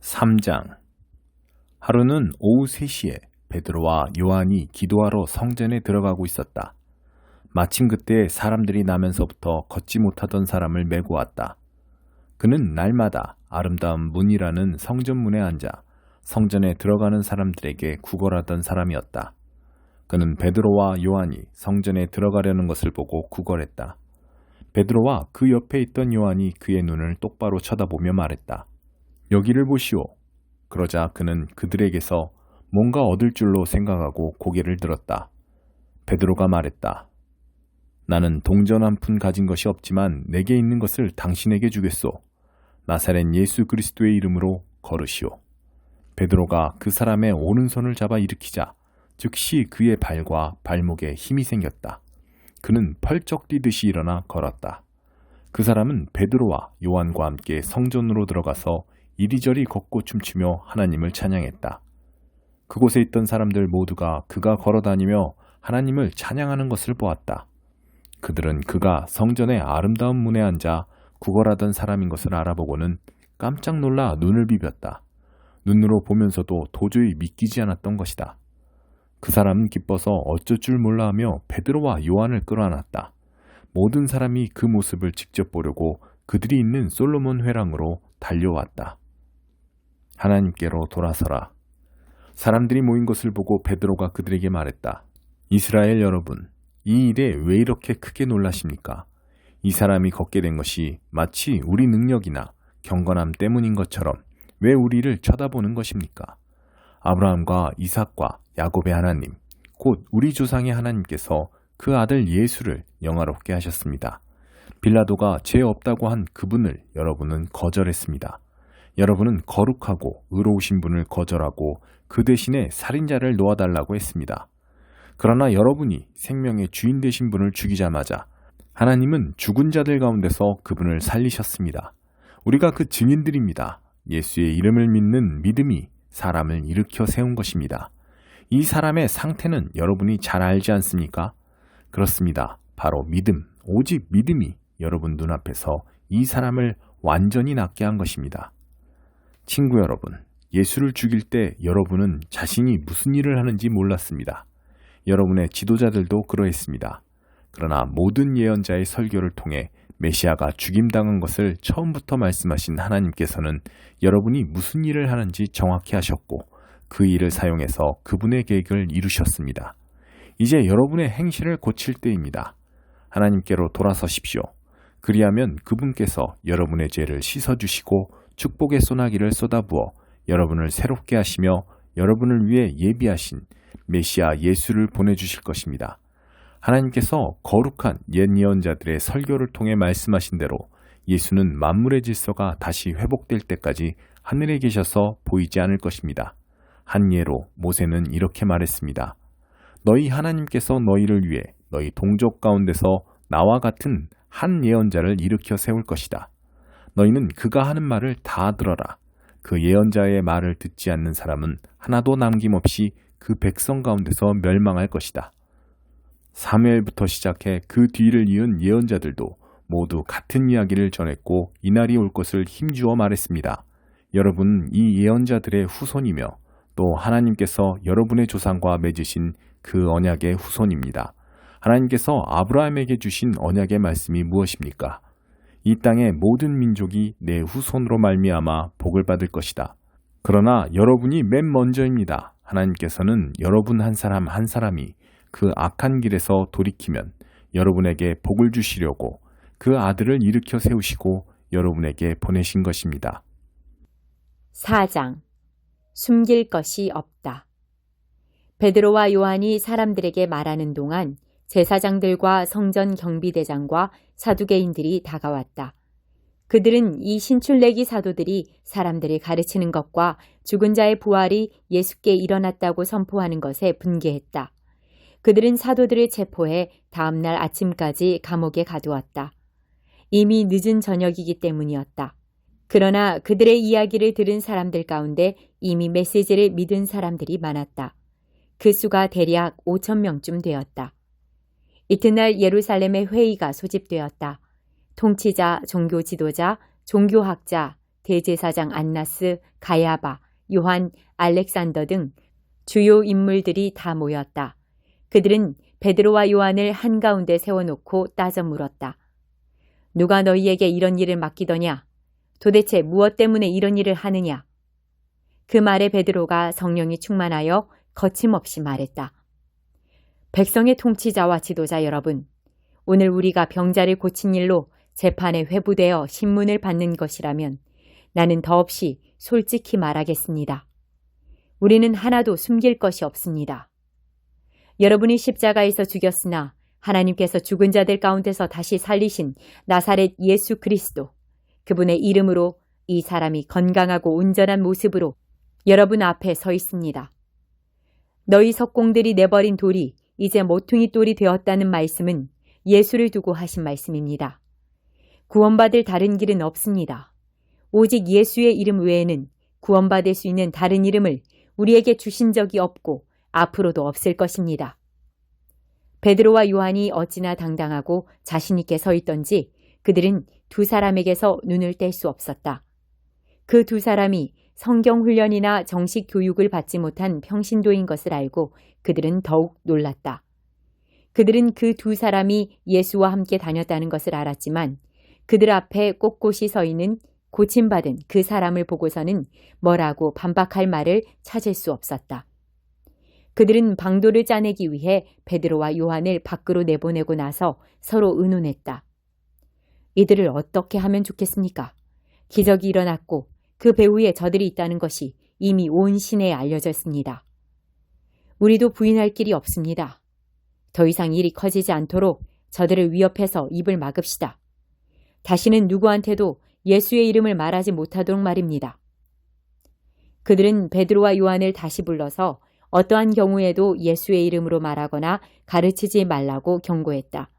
3장. 하루는 오후 3시에 베드로와 요한이 기도하러 성전에 들어가고 있었다. 마침 그때 사람들이 나면서부터 걷지 못하던 사람을 메고 왔다. 그는 날마다 아름다운 문이라는 성전문에 앉아 성전에 들어가는 사람들에게 구걸하던 사람이었다. 그는 베드로와 요한이 성전에 들어가려는 것을 보고 구걸했다. 베드로와 그 옆에 있던 요한이 그의 눈을 똑바로 쳐다보며 말했다. 여기를 보시오. 그러자 그는 그들에게서 뭔가 얻을 줄로 생각하고 고개를 들었다. 베드로가 말했다. 나는 동전 한 푼 가진 것이 없지만 내게 있는 것을 당신에게 주겠소. 나사렛 예수 그리스도의 이름으로 걸으시오. 베드로가 그 사람의 오른손을 잡아 일으키자 즉시 그의 발과 발목에 힘이 생겼다. 그는 펄쩍 뛰듯이 일어나 걸었다. 그 사람은 베드로와 요한과 함께 성전으로 들어가서 이리저리 걷고 춤추며 하나님을 찬양했다. 그곳에 있던 사람들 모두가 그가 걸어다니며 하나님을 찬양하는 것을 보았다. 그들은 그가 성전의 아름다운 문에 앉아 구걸하던 사람인 것을 알아보고는 깜짝 놀라 눈을 비볐다. 눈으로 보면서도 도저히 믿기지 않았던 것이다. 그 사람은 기뻐서 어쩔 줄 몰라 하며 베드로와 요한을 끌어안았다. 모든 사람이 그 모습을 직접 보려고 그들이 있는 솔로몬 회랑으로 달려왔다. 하나님께로 돌아서라. 사람들이 모인 것을 보고 베드로가 그들에게 말했다. 이스라엘 여러분, 이 일에 왜 이렇게 크게 놀라십니까? 이 사람이 걷게 된 것이 마치 우리 능력이나 경건함 때문인 것처럼 왜 우리를 쳐다보는 것입니까? 아브라함과 이삭과 야곱의 하나님, 곧 우리 조상의 하나님께서 그 아들 예수를 영화롭게 하셨습니다. 빌라도가 죄 없다고 한 그분을 여러분은 거절했습니다. 여러분은 거룩하고 의로우신 분을 거절하고 그 대신에 살인자를 놓아달라고 했습니다. 그러나 여러분이 생명의 주인 되신 분을 죽이자마자 하나님은 죽은 자들 가운데서 그분을 살리셨습니다. 우리가 그 증인들입니다. 예수의 이름을 믿는 믿음이 사람을 일으켜 세운 것입니다. 이 사람의 상태는 여러분이 잘 알지 않습니까? 그렇습니다. 바로 믿음, 오직 믿음이 여러분 눈앞에서 이 사람을 완전히 낫게 한 것입니다. 친구 여러분, 예수를 죽일 때 여러분은 자신이 무슨 일을 하는지 몰랐습니다. 여러분의 지도자들도 그러했습니다. 그러나 모든 예언자의 설교를 통해 메시아가 죽임당한 것을 처음부터 말씀하신 하나님께서는 여러분이 무슨 일을 하는지 정확히 하셨고 그 일을 사용해서 그분의 계획을 이루셨습니다. 이제 여러분의 행실을 고칠 때입니다. 하나님께로 돌아서십시오. 그리하면 그분께서 여러분의 죄를 씻어주시고 축복의 소나기를 쏟아부어 여러분을 새롭게 하시며 여러분을 위해 예비하신 메시아 예수를 보내주실 것입니다. 하나님께서 거룩한 옛 예언자들의 설교를 통해 말씀하신 대로 예수는 만물의 질서가 다시 회복될 때까지 하늘에 계셔서 보이지 않을 것입니다. 한 예로 모세는 이렇게 말했습니다. 너희 하나님께서 너희를 위해 너희 동족 가운데서 나와 같은 한 예언자를 일으켜 세울 것이다. 너희는 그가 하는 말을 다 들어라. 그 예언자의 말을 듣지 않는 사람은 하나도 남김없이 그 백성 가운데서 멸망할 것이다. 사무엘부터 시작해 그 뒤를 이은 예언자들도 모두 같은 이야기를 전했고 이날이 올 것을 힘주어 말했습니다. 여러분은 이 예언자들의 후손이며 또 하나님께서 여러분의 조상과 맺으신 그 언약의 후손입니다. 하나님께서 아브라함에게 주신 언약의 말씀이 무엇입니까? 이 땅의 모든 민족이 내 후손으로 말미암아 복을 받을 것이다. 그러나 여러분이 맨 먼저입니다. 하나님께서는 여러분 한 사람 한 사람이 그 악한 길에서 돌이키면 여러분에게 복을 주시려고 그 아들을 일으켜 세우시고 여러분에게 보내신 것입니다. 4장. 숨길 것이 없다. 베드로와 요한이 사람들에게 말하는 동안 제사장들과 성전 경비대장과 사두개인들이 다가왔다. 그들은 이 신출내기 사도들이 사람들을 가르치는 것과 죽은 자의 부활이 예수께 일어났다고 선포하는 것에 분개했다. 그들은 사도들을 체포해 다음날 아침까지 감옥에 가두었다. 이미 늦은 저녁이기 때문이었다. 그러나 그들의 이야기를 들은 사람들 가운데 이미 메시지를 믿은 사람들이 많았다. 그 수가 대략 5,000명쯤 되었다. 이튿날 예루살렘에 회의가 소집되었다. 통치자, 종교 지도자, 종교학자, 대제사장 안나스, 가야바, 요한, 알렉산더 등 주요 인물들이 다 모였다. 그들은 베드로와 요한을 한가운데 세워놓고 따져 물었다. 누가 너희에게 이런 일을 맡기더냐? 도대체 무엇 때문에 이런 일을 하느냐? 그 말에 베드로가 성령이 충만하여 거침없이 말했다. 백성의 통치자와 지도자 여러분, 오늘 우리가 병자를 고친 일로 재판에 회부되어 신문을 받는 것이라면 나는 더없이 솔직히 말하겠습니다. 우리는 하나도 숨길 것이 없습니다. 여러분이 십자가에서 죽였으나 하나님께서 죽은 자들 가운데서 다시 살리신 나사렛 예수 그리스도, 그분의 이름으로 이 사람이 건강하고 온전한 모습으로 여러분 앞에 서 있습니다. 너희 석공들이 내버린 돌이 이제 모퉁이 돌이 되었다는 말씀은 예수를 두고 하신 말씀입니다. 구원받을 다른 길은 없습니다. 오직 예수의 이름 외에는 구원받을 수 있는 다른 이름을 우리에게 주신 적이 없고 앞으로도 없을 것입니다. 베드로와 요한이 어찌나 당당하고 자신 있게 서 있던지 그들은 두 사람에게서 눈을 뗄 수 없었다. 그 두 사람이 성경 훈련이나 정식 교육을 받지 못한 평신도인 것을 알고 그들은 더욱 놀랐다. 그들은 그 두 사람이 예수와 함께 다녔다는 것을 알았지만 그들 앞에 꼿꼿이 서 있는 고침받은 그 사람을 보고서는 뭐라고 반박할 말을 찾을 수 없었다. 그들은 방도를 짜내기 위해 베드로와 요한을 밖으로 내보내고 나서 서로 의논했다. 이들을 어떻게 하면 좋겠습니까? 기적이 일어났고 그 배후에 저들이 있다는 것이 이미 온 시내에 알려졌습니다. 우리도 부인할 길이 없습니다. 더 이상 일이 커지지 않도록 저들을 위협해서 입을 막읍시다. 다시는 누구한테도 예수의 이름을 말하지 못하도록 말입니다. 그들은 베드로와 요한을 다시 불러서 어떠한 경우에도 예수의 이름으로 말하거나 가르치지 말라고 경고했다.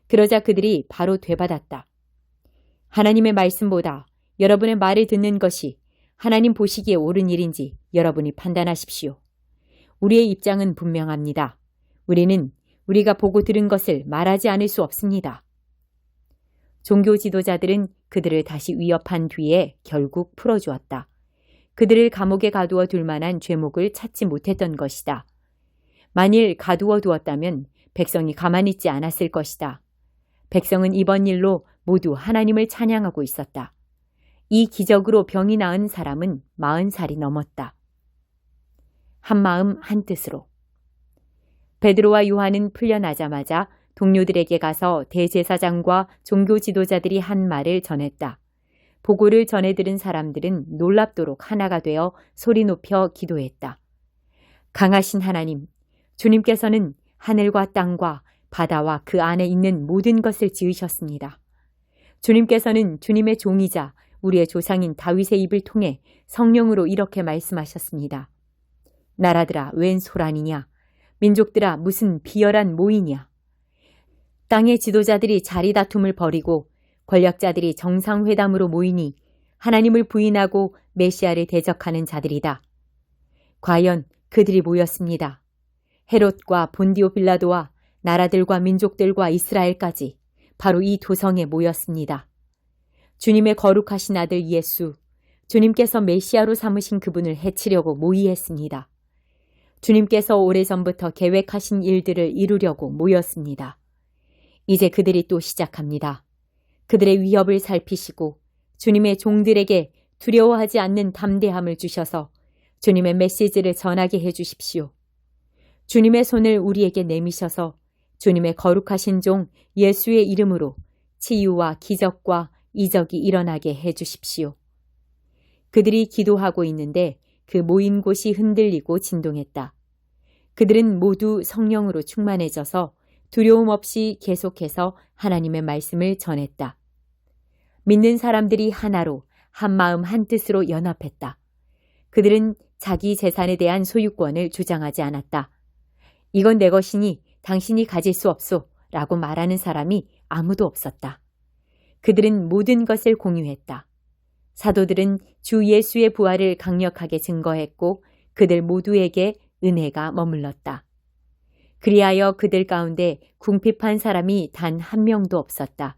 그러자 그들이 바로 되받았다. 하나님의 말씀보다 여러분의 말을 듣는 것이 하나님 보시기에 옳은 일인지 여러분이 판단하십시오. 우리의 입장은 분명합니다. 우리는 우리가 보고 들은 것을 말하지 않을 수 없습니다. 종교 지도자들은 그들을 다시 위협한 뒤에 결국 풀어주었다. 그들을 감옥에 가두어 둘 만한 죄목을 찾지 못했던 것이다. 만일 가두어 두었다면 백성이 가만히 있지 않았을 것이다. 백성은 이번 일로 모두 하나님을 찬양하고 있었다. 이 기적으로 병이 나은 사람은 40살이 넘었다. 한마음 한뜻으로. 베드로와 요한은 풀려나자마자 동료들에게 가서 대제사장과 종교 지도자들이 한 말을 전했다. 보고를 전해 들은 사람들은 놀랍도록 하나가 되어 소리 높여 기도했다. 강하신 하나님, 주님께서는 하늘과 땅과 바다와 그 안에 있는 모든 것을 지으셨습니다. 주님께서는 주님의 종이자 우리의 조상인 다윗의 입을 통해 성령으로 이렇게 말씀하셨습니다. 나라들아 웬 소란이냐? 민족들아 무슨 비열한 모이냐? 땅의 지도자들이 자리 다툼을 벌이고 권력자들이 정상회담으로 모이니 하나님을 부인하고 메시아를 대적하는 자들이다. 과연 그들이 모였습니다. 헤롯과 본디오 빌라도와 나라들과 민족들과 이스라엘까지 바로 이 도성에 모였습니다. 주님의 거룩하신 아들 예수, 주님께서 메시아로 삼으신 그분을 해치려고 모의했습니다. 주님께서 오래전부터 계획하신 일들을 이루려고 모였습니다. 이제 그들이 또 시작합니다. 그들의 위협을 살피시고 주님의 종들에게 두려워하지 않는 담대함을 주셔서 주님의 메시지를 전하게 해주십시오. 주님의 손을 우리에게 내미셔서 주님의 거룩하신 종 예수의 이름으로 치유와 기적과 이적이 일어나게 해주십시오. 그들이 기도하고 있는데 그 모인 곳이 흔들리고 진동했다. 그들은 모두 성령으로 충만해져서 두려움 없이 계속해서 하나님의 말씀을 전했다. 믿는 사람들이 하나로 한마음 한뜻으로 연합했다. 그들은 자기 재산에 대한 소유권을 주장하지 않았다. 이건 내 것이니 당신이 가질 수 없소 라고 말하는 사람이 아무도 없었다. 그들은 모든 것을 공유했다. 사도들은 주 예수의 부활을 강력하게 증거했고 그들 모두에게 은혜가 머물렀다. 그리하여 그들 가운데 궁핍한 사람이 단 한 명도 없었다.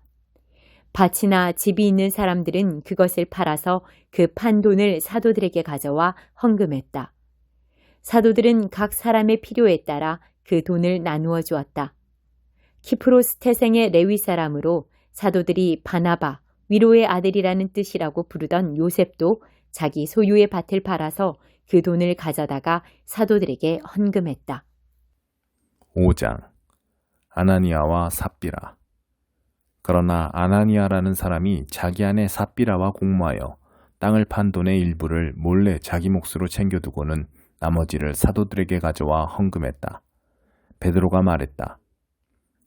밭이나 집이 있는 사람들은 그것을 팔아서 그 판 돈을 사도들에게 가져와 헌금했다. 사도들은 각 사람의 필요에 따라 그 돈을 나누어 주었다. 키프로스 태생의 레위 사람으로 사도들이 바나바, 위로의 아들이라는 뜻이라고 부르던 요셉도 자기 소유의 밭을 팔아서 그 돈을 가져다가 사도들에게 헌금했다. 5장 아나니아와 삽비라. 그러나 아나니아라는 사람이 자기 아내 삽비라와 공모하여 땅을 판 돈의 일부를 몰래 자기 몫으로 챙겨두고는 나머지를 사도들에게 가져와 헌금했다. 베드로가 말했다.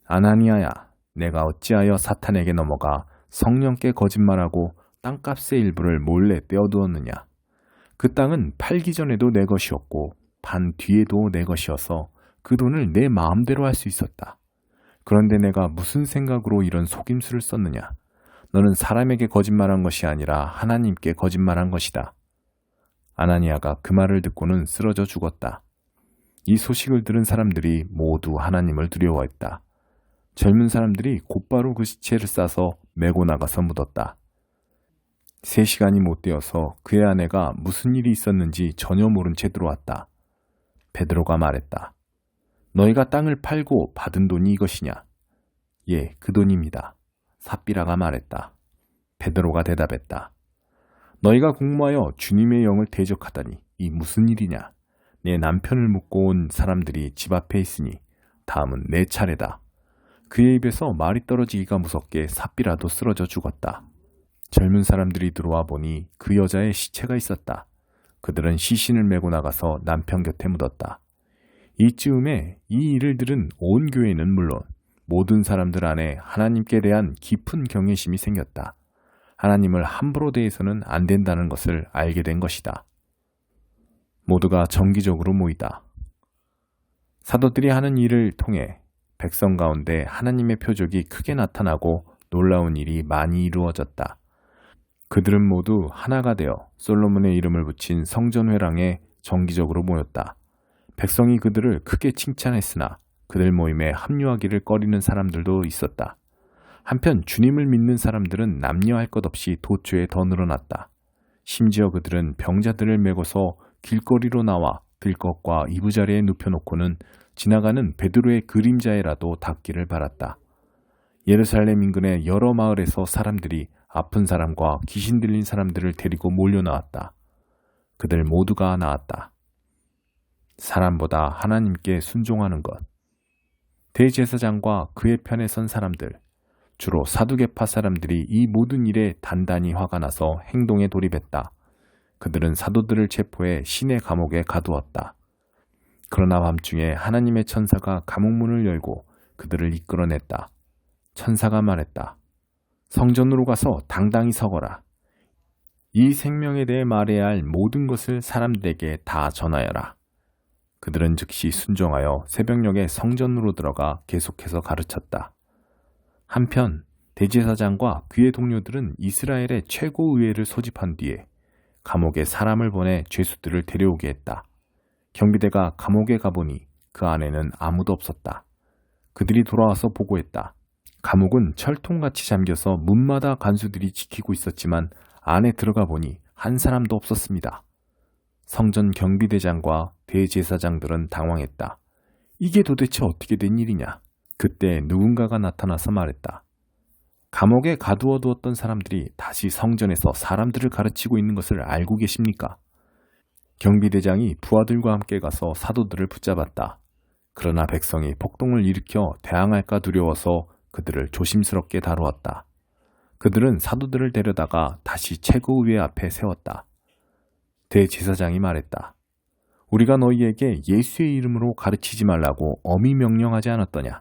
아나니아야, 내가 어찌하여 사탄에게 넘어가 성령께 거짓말하고 땅값의 일부를 몰래 떼어두었느냐. 그 땅은 팔기 전에도 내 것이었고 판 뒤에도 내 것이어서 그 돈을 내 마음대로 할 수 있었다. 그런데 내가 무슨 생각으로 이런 속임수를 썼느냐. 너는 사람에게 거짓말한 것이 아니라 하나님께 거짓말한 것이다. 아나니아가 그 말을 듣고는 쓰러져 죽었다. 이 소식을 들은 사람들이 모두 하나님을 두려워했다. 젊은 사람들이 곧바로 그 시체를 싸서 메고 나가서 묻었다. 3시간이 못 되어서 그의 아내가 무슨 일이 있었는지 전혀 모른 채 들어왔다. 베드로가 말했다. 너희가 땅을 팔고 받은 돈이 이것이냐? 예, 그 돈입니다. 삽비라가 말했다. 베드로가 대답했다. 너희가 공모하여 주님의 영을 대적하다니 이 무슨 일이냐? 내 남편을 묻고 온 사람들이 집 앞에 있으니 다음은 내 차례다. 그의 입에서 말이 떨어지기가 무섭게 삽비라도 쓰러져 죽었다. 젊은 사람들이 들어와 보니 그 여자의 시체가 있었다. 그들은 시신을 메고 나가서 남편 곁에 묻었다. 이쯤에 이 일을 들은 온 교회는 물론 모든 사람들 안에 하나님께 대한 깊은 경외심이 생겼다. 하나님을 함부로 대해서는 안 된다는 것을 알게 된 것이다. 모두가 정기적으로 모이다. 사도들이 하는 일을 통해 백성 가운데 하나님의 표적이 크게 나타나고 놀라운 일이 많이 이루어졌다. 그들은 모두 하나가 되어 솔로몬의 이름을 붙인 성전회랑에 정기적으로 모였다. 백성이 그들을 크게 칭찬했으나 그들 모임에 합류하기를 꺼리는 사람들도 있었다. 한편 주님을 믿는 사람들은 남녀할 것 없이 도처에 더 늘어났다. 심지어 그들은 병자들을 메고서 길거리로 나와 들것과 이부자리에 눕혀놓고는 지나가는 베드로의 그림자에라도 닿기를 바랐다. 예루살렘 인근의 여러 마을에서 사람들이 아픈 사람과 귀신 들린 사람들을 데리고 몰려나왔다. 그들 모두가 나았다. 사람보다 하나님께 순종하는 것. 대제사장과 그의 편에 선 사람들, 주로 사두개파 사람들이 이 모든 일에 단단히 화가 나서 행동에 돌입했다. 그들은 사도들을 체포해 시내 감옥에 가두었다. 그러나 밤중에 하나님의 천사가 감옥문을 열고 그들을 이끌어냈다. 천사가 말했다. 성전으로 가서 당당히 서거라. 이 생명에 대해 말해야 할 모든 것을 사람들에게 다 전하여라. 그들은 즉시 순종하여 새벽녘에 성전으로 들어가 계속해서 가르쳤다. 한편 대제사장과 그의 동료들은 이스라엘의 최고 의회를 소집한 뒤에 감옥에 사람을 보내 죄수들을 데려오게 했다. 경비대가 감옥에 가보니 그 안에는 아무도 없었다. 그들이 돌아와서 보고했다. 감옥은 철통같이 잠겨서 문마다 간수들이 지키고 있었지만 안에 들어가 보니 한 사람도 없었습니다. 성전 경비대장과 대제사장들은 당황했다. 이게 도대체 어떻게 된 일이냐? 그때 누군가가 나타나서 말했다. 감옥에 가두어 두었던 사람들이 다시 성전에서 사람들을 가르치고 있는 것을 알고 계십니까? 경비대장이 부하들과 함께 가서 사도들을 붙잡았다. 그러나 백성이 폭동을 일으켜 대항할까 두려워서 그들을 조심스럽게 다루었다. 그들은 사도들을 데려다가 다시 최고의회 앞에 세웠다. 대제사장이 말했다. 우리가 너희에게 예수의 이름으로 가르치지 말라고 엄히 명령하지 않았더냐?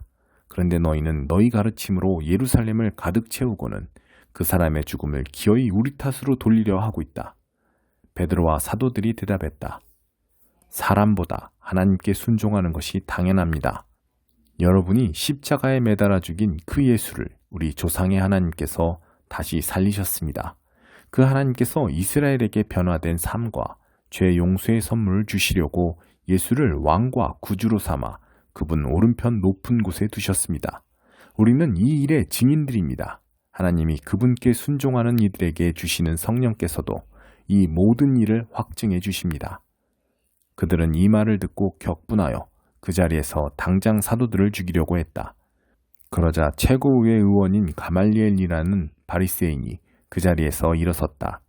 그런데 너희는 너희 가르침으로 예루살렘을 가득 채우고는 그 사람의 죽음을 기어이 우리 탓으로 돌리려 하고 있다. 베드로와 사도들이 대답했다. 사람보다 하나님께 순종하는 것이 당연합니다. 여러분이 십자가에 매달아 죽인 그 예수를 우리 조상의 하나님께서 다시 살리셨습니다. 그 하나님께서 이스라엘에게 변화된 삶과 죄 용서의 선물을 주시려고 예수를 왕과 구주로 삼아 그분 오른편 높은 곳에 두셨습니다. 우리는 이 일의 증인들입니다. 하나님이 그분께 순종하는 이들에게 주시는 성령께서도 이 모든 일을 확증해 주십니다. 그들은 이 말을 듣고 격분하여 그 자리에서 당장 사도들을 죽이려고 했다. 그러자 최고의회 의원인 가말리엘이라는 바리새인이 그 자리에서 일어섰다.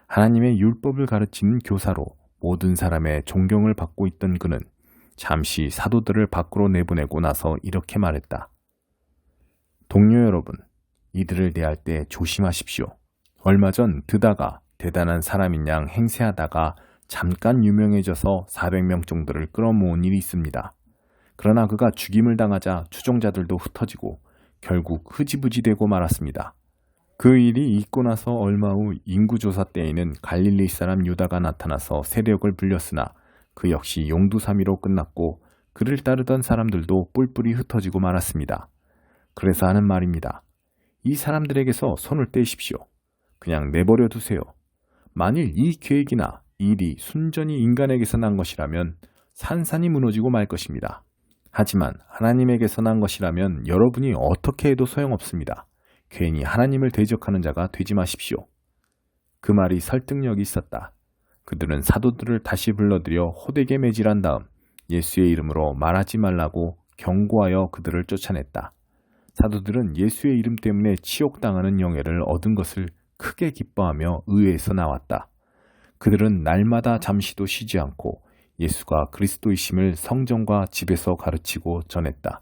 하나님의 율법을 가르치는 교사로 모든 사람의 존경을 받고 있던 그는 잠시 사도들을 밖으로 내보내고 나서 이렇게 말했다. 동료 여러분, 이들을 대할 때 조심하십시오. 얼마 전 드다가 대단한 사람인 양 행세하다가 잠깐 유명해져서 400명 정도를 끌어모은 일이 있습니다. 그러나 그가 죽임을 당하자 추종자들도 흩어지고 결국 흐지부지 되고 말았습니다. 그 일이 있고 나서 얼마 후 인구조사 때에는 갈릴리 사람 유다가 나타나서 세력을 불렸으나 그 역시 용두사미로 끝났고 그를 따르던 사람들도 뿔뿔이 흩어지고 말았습니다. 그래서 하는 말입니다. 이 사람들에게서 손을 떼십시오. 그냥 내버려 두세요. 만일 이 계획이나 일이 순전히 인간에게서 난 것이라면 산산이 무너지고 말 것입니다. 하지만 하나님에게서 난 것이라면 여러분이 어떻게 해도 소용없습니다. 괜히 하나님을 대적하는 자가 되지 마십시오. 그 말이 설득력이 있었다. 그들은 사도들을 다시 불러들여 호되게 매질한 다음 예수의 이름으로 말하지 말라고 경고하여 그들을 쫓아냈다. 사도들은 예수의 이름 때문에 치욕당하는 영예를 얻은 것을 크게 기뻐하며 의회에서 나왔다. 그들은 날마다 잠시도 쉬지 않고 예수가 그리스도이심을 성전과 집에서 가르치고 전했다.